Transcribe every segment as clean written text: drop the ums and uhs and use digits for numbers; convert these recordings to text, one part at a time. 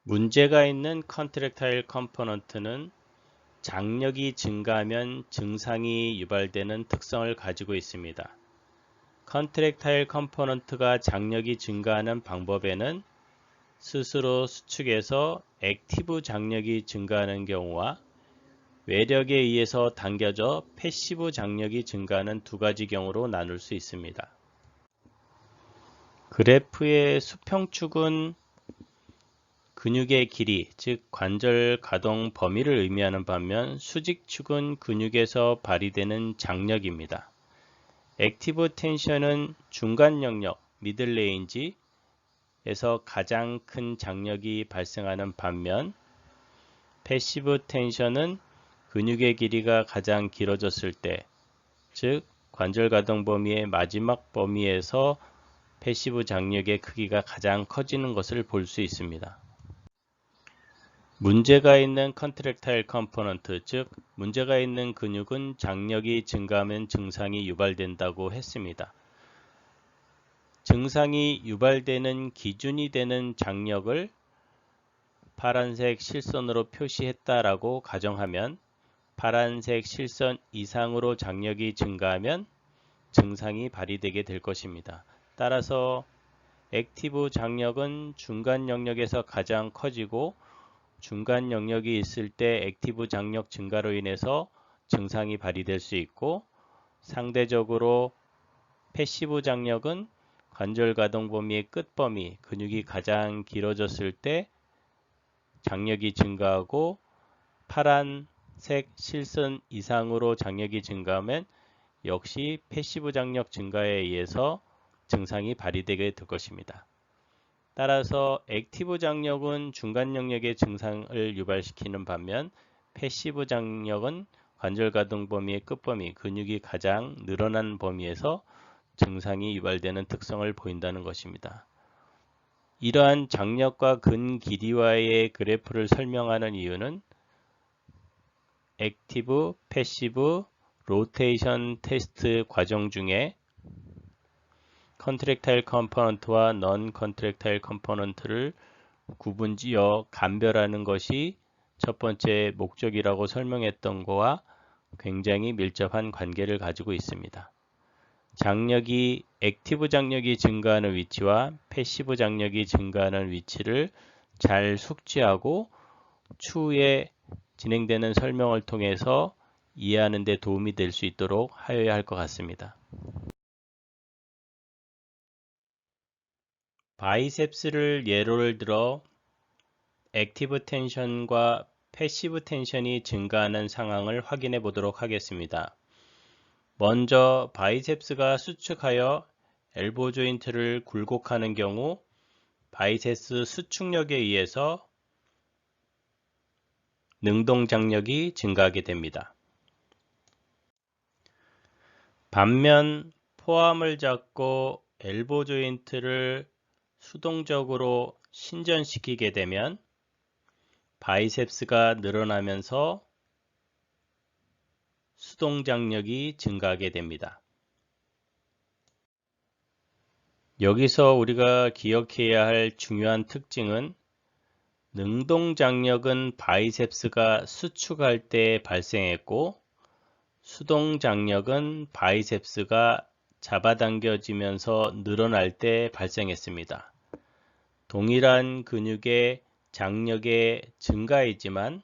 문제가 있는 컨트랙타일 컴포넌트는 장력이 증가하면 증상이 유발되는 특성을 가지고 있습니다. 컨트랙타일 컴포넌트가 장력이 증가하는 방법에는 스스로 수축해서 액티브 장력이 증가하는 경우와 외력에 의해서 당겨져 패시브 장력이 증가하는 두 가지 경우로 나눌 수 있습니다. 그래프의 수평축은 근육의 길이, 즉 관절 가동 범위를 의미하는 반면 수직축은 근육에서 발휘되는 장력입니다. 액티브 텐션은 중간 영역, 미들 레인지에서 가장 큰 장력이 발생하는 반면 패시브 텐션은 근육의 길이가 가장 길어졌을 때, 즉 관절 가동 범위의 마지막 범위에서 패시브 장력의 크기가 가장 커지는 것을 볼 수 있습니다. 문제가 있는 컨트랙타일 컴포넌트, 즉 문제가 있는 근육은 장력이 증가하면 증상이 유발된다고 했습니다. 증상이 유발되는 기준이 되는 장력을 파란색 실선으로 표시했다라고 가정하면 파란색 실선 이상으로 장력이 증가하면 증상이 발휘되게 될 것입니다. 따라서 액티브 장력은 중간 영역에서 가장 커지고 중간 영역이 있을 때 액티브 장력 증가로 인해서 증상이 발휘될 수 있고, 상대적으로 패시브 장력은 관절 가동 범위의 끝 범위, 근육이 가장 길어졌을 때 장력이 증가하고 파란색 실선 이상으로 장력이 증가하면 역시 패시브 장력 증가에 의해서 증상이 발휘되게 될 것입니다. 따라서 액티브 장력은 중간 영역의 증상을 유발시키는 반면 패시브 장력은 관절 가동 범위의 끝범위, 근육이 가장 늘어난 범위에서 증상이 유발되는 특성을 보인다는 것입니다. 이러한 장력과 근 길이와의 그래프를 설명하는 이유는 액티브, 패시브, 로테이션 테스트 과정 중에 컨트랙타일 컴포넌트와 넌 컨트랙타일 컴포넌트를 구분지어 감별하는 것이 첫 번째 목적이라고 설명했던 것과 굉장히 밀접한 관계를 가지고 있습니다. 장력이 액티브 장력이 증가하는 위치와 패시브 장력이 증가하는 위치를 잘 숙지하고 추후에 진행되는 설명을 통해서 이해하는 데 도움이 될 수 있도록 하여야 할 것 같습니다. 바이셉스를 예로를 들어 액티브 텐션과 패시브 텐션이 증가하는 상황을 확인해 보도록 하겠습니다. 먼저 바이셉스가 수축하여 엘보 조인트를 굴곡하는 경우 바이셉스 수축력에 의해서 능동 장력이 증가하게 됩니다. 반면 포함을 잡고 엘보 조인트를 수동적으로 신전시키게 되면 바이셉스가 늘어나면서 수동 장력이 증가하게 됩니다. 여기서 우리가 기억해야 할 중요한 특징은 능동 장력은 바이셉스가 수축할 때 발생했고 수동 장력은 바이셉스가 잡아당겨지면서 늘어날 때 발생했습니다. 동일한 근육의 장력의 증가이지만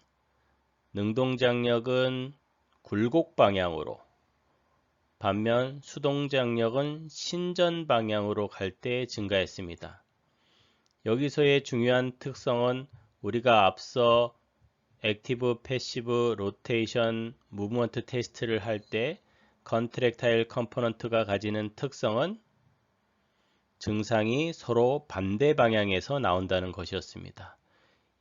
능동 장력은 굴곡 방향으로, 반면 수동 장력은 신전 방향으로 갈 때 증가했습니다. 여기서의 중요한 특성은 우리가 앞서 액티브, 패시브, 로테이션, 무브먼트 테스트를 할 때 컨트랙타일 컴포넌트가 가지는 특성은 증상이 서로 반대 방향에서 나온다는 것이었습니다.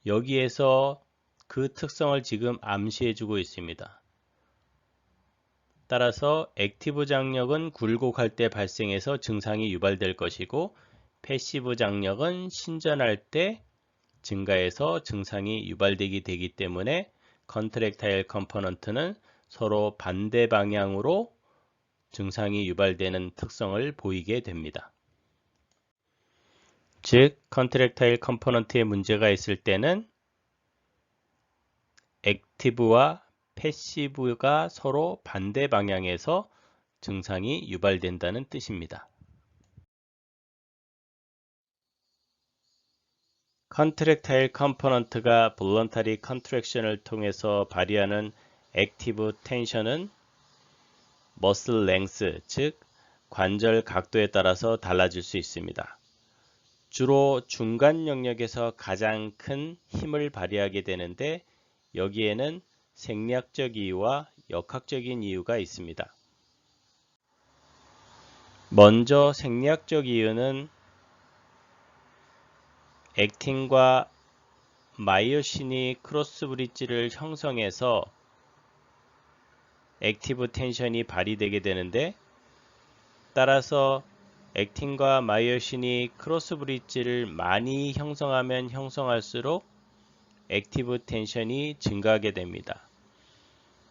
여기에서 그 특성을 지금 암시해주고 있습니다. 따라서 액티브 장력은 굴곡할 때 발생해서 증상이 유발될 것이고 패시브 장력은 신전할 때 증가해서 증상이 유발되게 되기 때문에 컨트랙타일 컴포넌트는 서로 반대 방향으로 증상이 유발되는 특성을 보이게 됩니다. 즉 컨트랙타일 컴포넌트에 문제가 있을 때는 액티브와 패시브가 서로 반대 방향에서 증상이 유발된다는 뜻입니다. 컨트랙타일 컴포넌트가 볼런터리 컨트랙션을 통해서 발휘하는 액티브 텐션은 머슬 랭스, 즉 관절 각도에 따라서 달라질 수 있습니다. 주로 중간 영역에서 가장 큰 힘을 발휘하게 되는데 여기에는 생리학적 이유와 역학적인 이유가 있습니다. 먼저 생리학적 이유는 액틴과 마이오신이 크로스 브릿지를 형성해서 액티브 텐션이 발휘되게 되는데 따라서 액틴과 마이오신이 크로스 브릿지를 많이 형성하면 형성할수록 액티브 텐션이 증가하게 됩니다.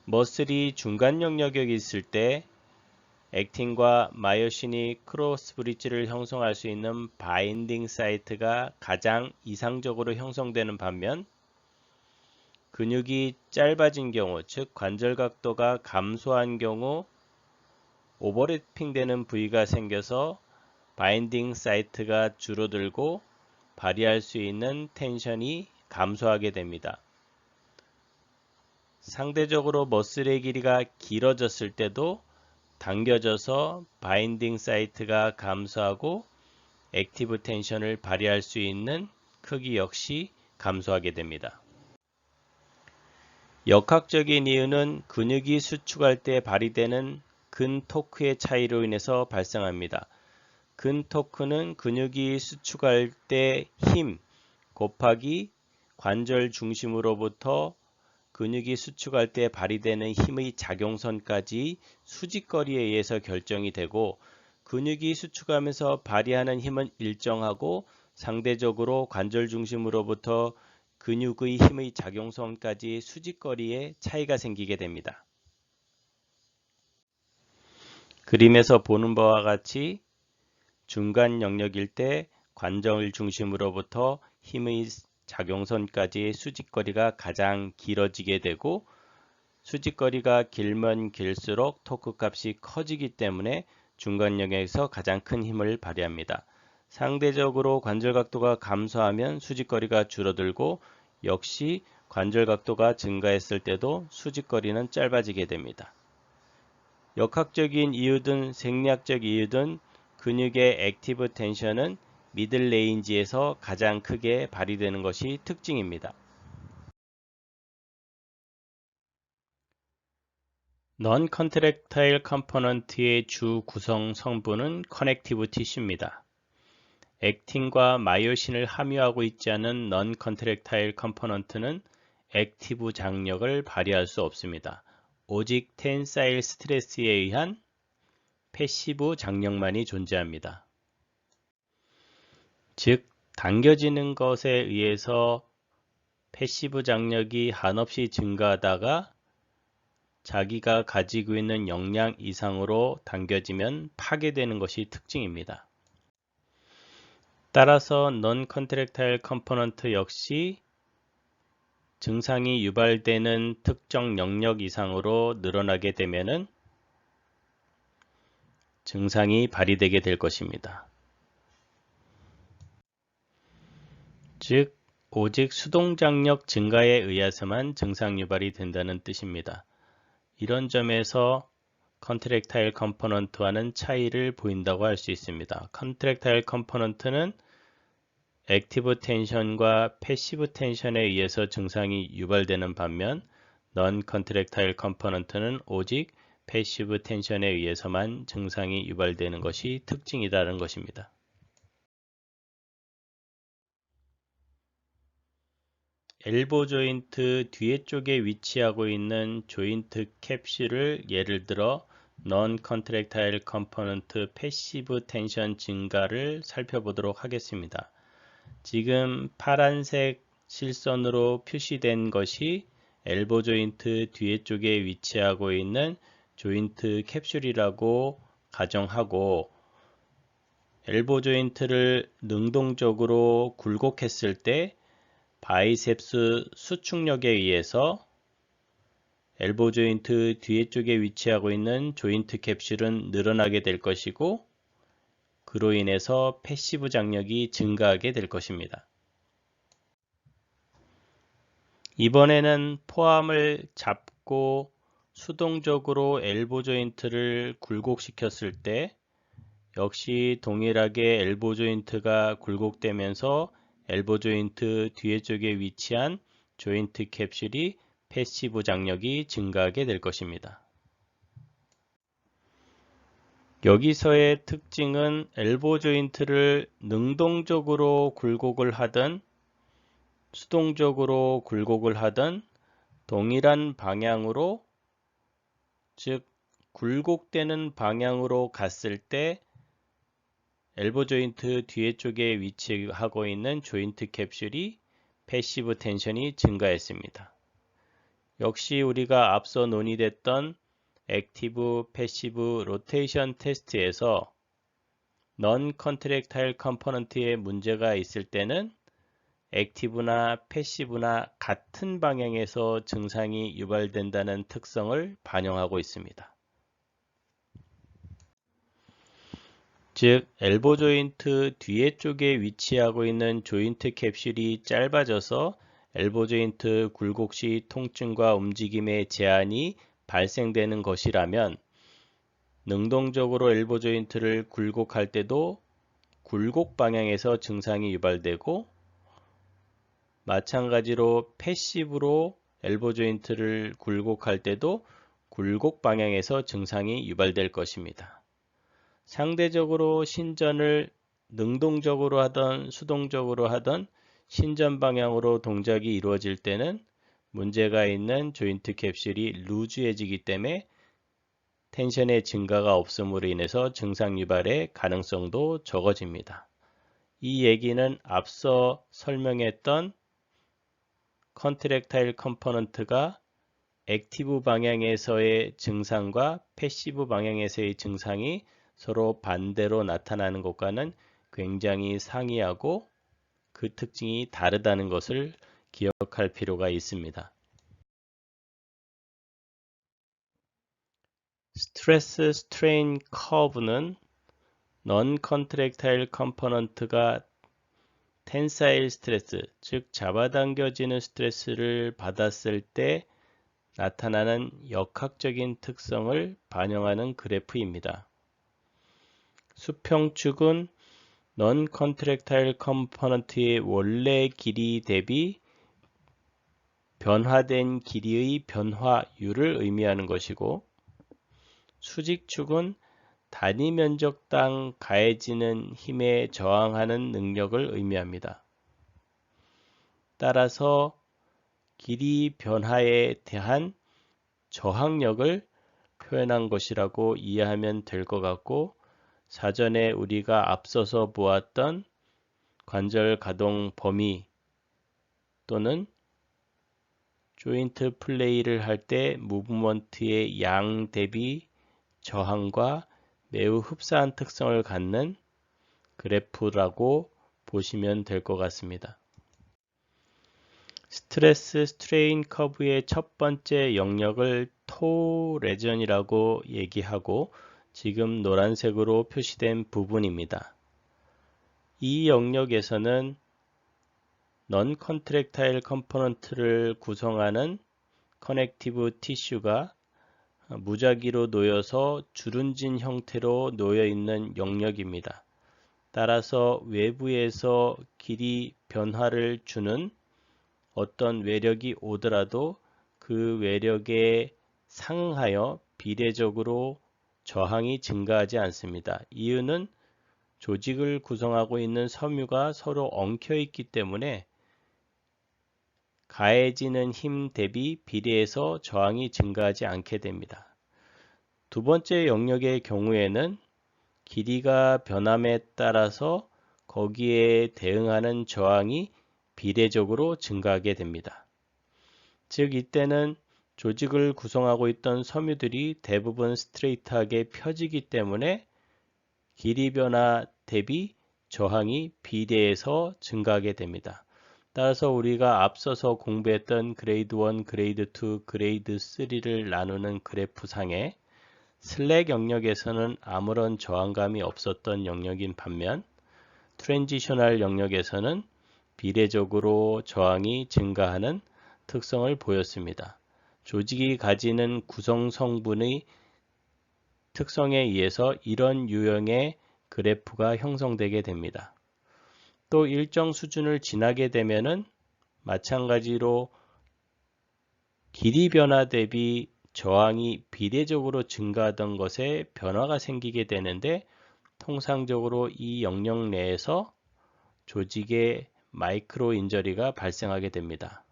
머슬이 중간 영역에 있을 때 액틴과 마이오신이 크로스 브릿지를 형성할 수 있는 바인딩 사이트가 가장 이상적으로 형성되는 반면 근육이 짧아진 경우, 즉 관절 각도가 감소한 경우 오버래핑 되는 부위가 생겨서 바인딩 사이트가 줄어들고 발휘할 수 있는 텐션이 감소하게 됩니다. 상대적으로 머슬의 길이가 길어졌을 때도 당겨져서 바인딩 사이트가 감소하고 액티브 텐션을 발휘할 수 있는 크기 역시 감소하게 됩니다. 역학적인 이유는 근육이 수축할 때 발휘되는 근 토크의 차이로 인해서 발생합니다. 근 토크는 근육이 수축할 때 힘 곱하기 관절 중심으로부터 근육이 수축할 때 발휘되는 힘의 작용선까지 수직거리에 의해서 결정이 되고 근육이 수축하면서 발휘하는 힘은 일정하고 상대적으로 관절 중심으로부터 근육의 힘의 작용선까지 수직거리에 차이가 생기게 됩니다. 그림에서 보는 바와 같이 중간 영역일 때 관절 중심으로부터 힘의 작용선까지의 수직거리가 가장 길어지게 되고 수직거리가 길면 길수록 토크 값이 커지기 때문에 중간 영역에서 가장 큰 힘을 발휘합니다. 상대적으로 관절 각도가 감소하면 수직거리가 줄어들고 역시 관절 각도가 증가했을 때도 수직거리는 짧아지게 됩니다. 역학적인 이유든 생리학적 이유든 근육의 액티브 텐션은 미들 레인지에서 가장 크게 발휘되는 것이 특징입니다. 넌 컨트랙타일 컴포넌트의 주 구성 성분은 커넥티브 티슈입니다. 액틴과 마이오신을 함유하고 있지 않은 넌 컨트랙타일 컴포넌트는 액티브 장력을 발휘할 수 없습니다. 오직 텐사일 스트레스에 의한 패시브 장력만이 존재합니다. 즉, 당겨지는 것에 의해서 패시브 장력이 한없이 증가하다가 자기가 가지고 있는 역량 이상으로 당겨지면 파괴되는 것이 특징입니다. 따라서 넌 컨트랙타일 컴포넌트 역시 증상이 유발되는 특정 영역 이상으로 늘어나게 되면은 증상이 발휘되게 될 것입니다. 즉, 오직 수동장력 증가에 의해서만 증상 유발이 된다는 뜻입니다. 이런 점에서 컨트랙타일 컴포넌트와는 차이를 보인다고 할 수 있습니다. 컨트랙타일 컴포넌트는 액티브 텐션과 패시브 텐션에 의해서 증상이 유발되는 반면 넌 컨트랙타일 컴포넌트는 오직 패시브 텐션에 의해서만 증상이 유발되는 것이 특징이라는 것입니다. 엘보 조인트 뒤에 쪽에 위치하고 있는 조인트 캡슐을 예를 들어 넌 컨트랙타일 컴포넌트 패시브 텐션 증가를 살펴보도록 하겠습니다. 지금 파란색 실선으로 표시된 것이 엘보 조인트 뒤에 쪽에 위치하고 있는 조인트 캡슐이라고 가정하고 엘보 조인트를 능동적으로 굴곡했을 때 바이셉스 수축력에 의해서 엘보 조인트 뒤에 쪽에 위치하고 있는 조인트 캡슐은 늘어나게 될 것이고, 그로 인해서 패시브 장력이 증가하게 될 것입니다. 이번에는 포함을 잡고 수동적으로 엘보 조인트를 굴곡시켰을 때 역시 동일하게 엘보 조인트가 굴곡되면서 엘보 조인트 뒤에 쪽에 위치한 조인트 캡슐이 패시브 장력이 증가하게 될 것입니다. 여기서의 특징은 엘보 조인트를 능동적으로 굴곡을 하든 수동적으로 굴곡을 하든 동일한 방향으로, 즉 굴곡되는 방향으로 갔을 때 엘보 조인트 뒤에 쪽에 위치하고 있는 조인트 캡슐이 패시브 텐션이 증가했습니다. 역시 우리가 앞서 논의됐던 액티브 패시브 로테이션 테스트에서 넌 컨트랙타일 컴포넌트에 문제가 있을 때는 액티브나 패시브나 같은 방향에서 증상이 유발된다는 특성을 반영하고 있습니다. 즉, 엘보 조인트 뒤에 쪽에 위치하고 있는 조인트 캡슐이 짧아져서 엘보 조인트 굴곡 시 통증과 움직임의 제한이 발생되는 것이라면 능동적으로 엘보 조인트를 굴곡할 때도 굴곡 방향에서 증상이 유발되고, 마찬가지로 패시브로 엘보 조인트를 굴곡할 때도 굴곡 방향에서 증상이 유발될 것입니다. 상대적으로 신전을 능동적으로 하던 수동적으로 하던 신전 방향으로 동작이 이루어질 때는 문제가 있는 조인트 캡슐이 루즈해지기 때문에 텐션의 증가가 없음으로 인해서 증상 유발의 가능성도 적어집니다. 이 얘기는 앞서 설명했던 컨트랙타일 컴포넌트가 액티브 방향에서의 증상과 패시브 방향에서의 증상이 서로 반대로 나타나는 것과는 굉장히 상이하고 그 특징이 다르다는 것을 기억할 필요가 있습니다. 스트레스 스트레인 커브는 넌 컨트랙타일 컴포넌트가 텐사일 스트레스, 즉 잡아당겨지는 스트레스를 받았을 때 나타나는 역학적인 특성을 반영하는 그래프입니다. 수평축은 넌 컨트랙타일 컴포넌트의 원래 길이 대비 변화된 길이의 변화율을 의미하는 것이고, 수직축은 단위 면적당 가해지는 힘에 저항하는 능력을 의미합니다. 따라서 길이 변화에 대한 저항력을 표현한 것이라고 이해하면 될 것 같고, 사전에 우리가 앞서서 보았던 관절 가동 범위 또는 조인트 플레이를 할 때 무브먼트의 양 대비 저항과 매우 흡사한 특성을 갖는 그래프라고 보시면 될 것 같습니다. 스트레스 스트레인 커브의 첫 번째 영역을 토 레전이라고 얘기하고 지금 노란색으로 표시된 부분입니다. 이 영역에서는 넌 컨트랙타일 컴포넌트를 구성하는 커넥티브 티슈가 무작위로 놓여서 주름진 형태로 놓여 있는 영역입니다. 따라서 외부에서 길이 변화를 주는 어떤 외력이 오더라도 그 외력에 상응하여 비례적으로 저항이 증가하지 않습니다. 이유는 조직을 구성하고 있는 섬유가 서로 엉켜 있기 때문에 가해지는 힘 대비 비례해서 저항이 증가하지 않게 됩니다. 두 번째 영역의 경우에는 길이가 변함에 따라서 거기에 대응하는 저항이 비례적으로 증가하게 됩니다. 즉 이때는 조직을 구성하고 있던 섬유들이 대부분 스트레이트하게 펴지기 때문에 길이 변화 대비 저항이 비례해서 증가하게 됩니다. 따라서 우리가 앞서서 공부했던 그레이드 1, 그레이드 2, 그레이드 3를 나누는 그래프상에 슬랙 영역에서는 아무런 저항감이 없었던 영역인 반면 트랜지셔널 영역에서는 비례적으로 저항이 증가하는 특성을 보였습니다. 조직이 가지는 구성 성분의 특성에 의해서 이런 유형의 그래프가 형성되게 됩니다. 또 일정 수준을 지나게 되면은 마찬가지로 길이 변화 대비 저항이 비례적으로 증가하던 것에 변화가 생기게 되는데 통상적으로 이 영역 내에서 조직의 마이크로 인저리가 발생하게 됩니다.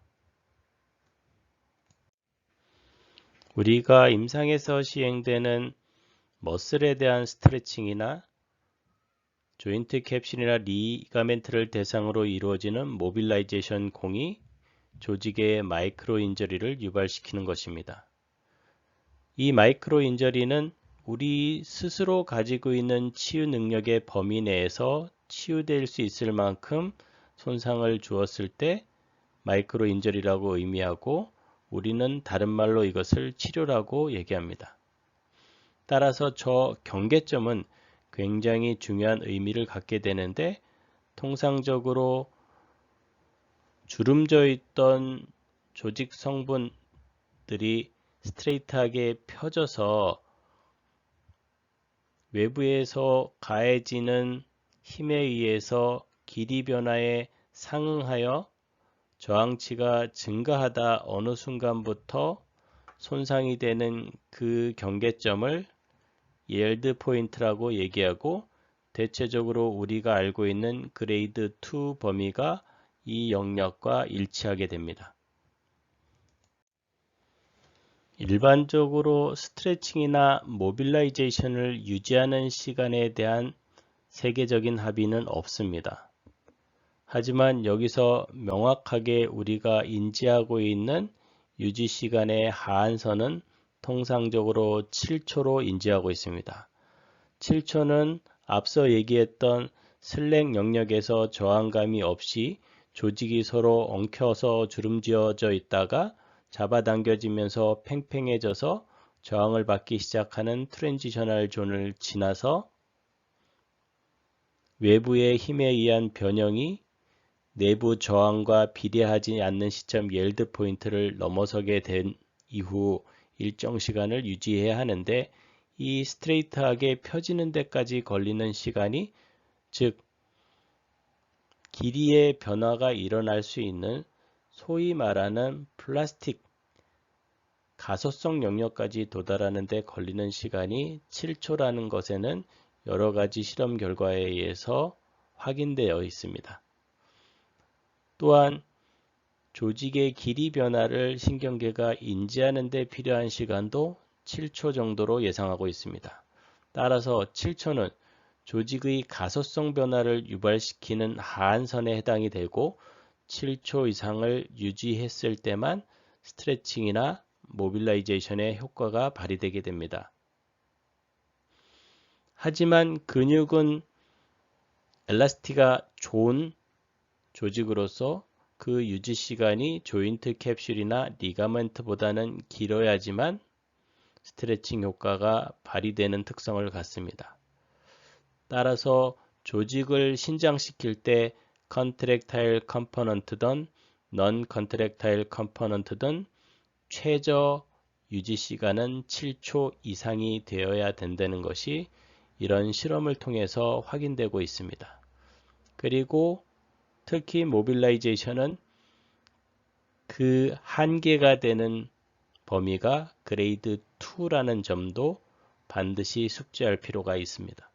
우리가 임상에서 시행되는 머슬에 대한 스트레칭이나 조인트 캡슐이나 리가멘트를 대상으로 이루어지는 모빌라이제이션 공이 조직의 마이크로 인저리를 유발시키는 것입니다. 이 마이크로 인저리는 우리 스스로 가지고 있는 치유 능력의 범위 내에서 치유될 수 있을 만큼 손상을 주었을 때 마이크로 인저리라고 의미하고 우리는 다른 말로 이것을 치료라고 얘기합니다. 따라서 저 경계점은 굉장히 중요한 의미를 갖게 되는데 통상적으로 주름져 있던 조직 성분들이 스트레이트하게 펴져서 외부에서 가해지는 힘에 의해서 길이 변화에 상응하여 저항치가 증가하다 어느 순간부터 손상이 되는 그 경계점을 yield 포인트라고 얘기하고 대체적으로 우리가 알고 있는 그레이드 2 범위가 이 영역과 일치하게 됩니다. 일반적으로 스트레칭이나 모빌라이제이션을 유지하는 시간에 대한 세계적인 합의는 없습니다. 하지만 여기서 명확하게 우리가 인지하고 있는 유지 시간의 하한선은 통상적으로 7초로 인지하고 있습니다. 7초는 앞서 얘기했던 슬랙 영역에서 저항감이 없이 조직이 서로 엉켜서 주름지어져 있다가 잡아당겨지면서 팽팽해져서 저항을 받기 시작하는 트랜지셔널 존을 지나서 외부의 힘에 의한 변형이 내부 저항과 비례하지 않는 시점 yield 포인트를 넘어서게 된 이후 일정 시간을 유지해야 하는데 이 스트레이트하게 펴지는 데까지 걸리는 시간이 즉 길이의 변화가 일어날 수 있는 소위 말하는 플라스틱 가소성 영역까지 도달하는 데 걸리는 시간이 7초라는 것에는 여러 가지 실험 결과에 의해서 확인되어 있습니다. 또한 조직의 길이 변화를 신경계가 인지하는 데 필요한 시간도 7초 정도로 예상하고 있습니다. 따라서 7초는 조직의 가소성 변화를 유발시키는 하한선에 해당이 되고 7초 이상을 유지했을 때만 스트레칭이나 모빌라이제이션의 효과가 발휘되게 됩니다. 하지만 근육은 엘라스티가 좋은 조직으로서 그 유지 시간이 조인트 캡슐이나 리가멘트보다는 길어야지만 스트레칭 효과가 발휘되는 특성을 갖습니다. 따라서 조직을 신장시킬 때 컨트랙타일 컴포넌트든 넌 컨트랙타일 컴포넌트든 최저 유지 시간은 7초 이상이 되어야 된다는 것이 이런 실험을 통해서 확인되고 있습니다. 그리고 특히 모빌라이제이션은 그 한계가 되는 범위가 그레이드 2라는 점도 반드시 숙지할 필요가 있습니다.